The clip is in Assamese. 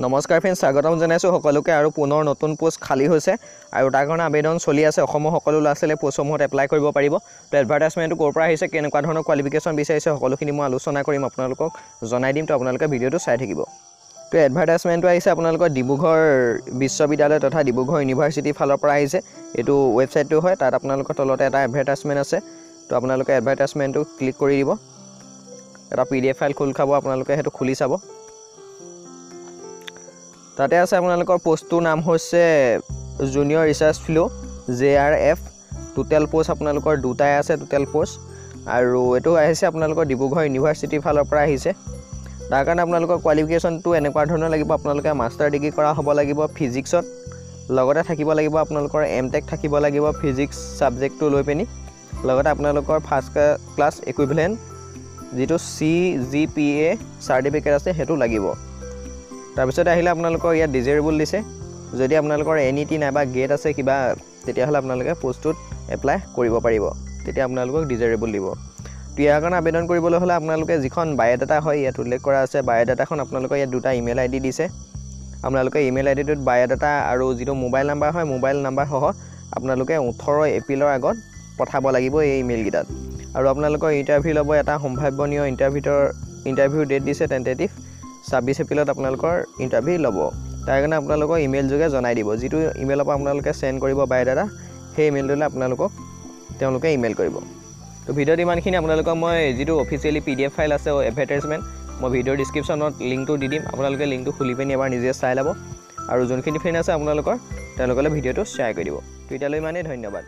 নমস্কাৰ ফ্ৰেন্ডছ, স্বাগতম জনাইছোঁ সকলোকে। আৰু পুনৰ নতুন পোষ্ট খালী হৈছে আৰু তাৰ কাৰণে আবেদন চলি আছে। অসমৰ সকলো ল'ৰা ছোৱালীয়ে পোষ্টসমূহত এপ্লাই কৰিব পাৰিব। তো এডভাৰটাইজমেণ্টটো ক'ৰ পৰা আহিছে, কেনেকুৱা ধৰণৰ কোৱালিফিকেশ্যন বিচাৰিছে, সকলোখিনি মই আলোচনা কৰিম, আপোনালোকক জনাই দিম। তো আপোনালোকে ভিডিঅ'টো চাই থাকিব। তো এডভাৰটাইজমেণ্টটো আহিছে আপোনালোকৰ ডিব্ৰুগড় বিশ্ববিদ্যালয় তথা ডিব্ৰুগড় ইউনিভাৰ্চিটিৰ ফালৰ পৰা আহিছে। এইটো ৱেবছাইটটো হয়, তাত আপোনালোকৰ তলতে এটা এডভাৰটাইজমেণ্ট আছে। তো আপোনালোকে এডভাৰটাইজমেণ্টটো ক্লিক কৰি দিব। এটা PDF ফাইল খোল খাব, আপোনালোকে সেইটো খুলি চাব। তাতে আছে আপোনালোকৰ পোষ্টটোৰ নাম হৈছে junior research fellow' JRF। Total post আপোনালোকৰ দুটাই আছে, টোটেল পোষ্ট। আৰু এইটো আহিছে আপোনালোকৰ ডিব্ৰুগড় ইউনিভাৰ্চিটিৰ ফালৰ পৰা আহিছে। তাৰ কাৰণে আপোনালোকৰ কোৱালিফিকেশ্যনটো এনেকুৱা ধৰণৰ লাগিব। আপোনালোকে মাষ্টাৰ ডিগ্ৰী কৰা হ'ব লাগিব ফিজিক্সত, লগতে থাকিব লাগিব আপোনালোকৰ MTech থাকিব লাগিব ফিজিক্স ছাবজেক্টটো লৈ পিনি। লগতে আপোনালোকৰ ফাৰ্ষ্ট ক্লাছ ইকুইভেলেণ্ট যিটো CGPA চাৰ্টিফিকেট আছে সেইটো লাগিব। তাৰপিছতে আহিলে আপোনালোকৰ ইয়াত ডিজাৰেবল দিছে। যদি আপোনালোকৰ NET নাইবা গেট আছে কিবা, তেতিয়াহ'লে আপোনালোকে পোষ্টটোত এপ্লাই কৰিব পাৰিব, তেতিয়া আপোনালোকক ডিজাৰেবল দিব। তো ইয়াৰ কাৰণে আবেদন কৰিবলৈ হ'লে আপোনালোকে যিখন বায়'ডাটা হয় ইয়াত উল্লেখ কৰা আছে, বায়'ডাটাখন আপোনালোকৰ ইয়াত দুটা ইমেইল ID দিছে। আপোনালোকে ইমেইল IDটোত বায়'ডাটা আৰু যিটো মোবাইল নাম্বাৰ হয়, মোবাইল নাম্বাৰ সহ আপোনালোকে 18 এপ্ৰিলৰ আগত পঠাব লাগিব এই ইমেইলকেইটাত। আৰু আপোনালোকৰ ইণ্টাৰভিউ ল'ব, এটা সম্ভাৱনীয় ইণ্টাৰভিউ ডেট দিছে টেণ্টেটিভ 26 এপ্ৰিলত আপোনালোকৰ ইণ্টাৰভিউ ল'ব। তাৰ কাৰণে আপোনালোকৰ ইমেইল যোগে জনাই দিব। যিটো ইমেইলৰ পৰা আপোনালোকে চেণ্ড কৰিব বায়'ডাটা, সেই ইমেইলটোলৈ তেওঁলোকে ইমেইল কৰিব। তো ভিডিঅ'ত ইমানখিনি। আপোনালোকক মই যিটো অফিচিয়েলি PDF ফাইল আছে এডভাৰটাইজমেণ্ট, মই ভিডিঅ'ৰ ডিছক্ৰিপশ্যনত লিংকটো দি দিম। আপোনালোকে লিংকটো খুলি পিনি এবাৰ নিজে চাই ল'ব। আৰু যোনখিনি ফ্ৰেণ্ড আছে আপোনালোকৰ, তেওঁলোকলৈ ভিডিঅ'টো শ্বেয়াৰ কৰি দিব। তো এতিয়ালৈ ইমানেই, ধন্যবাদ।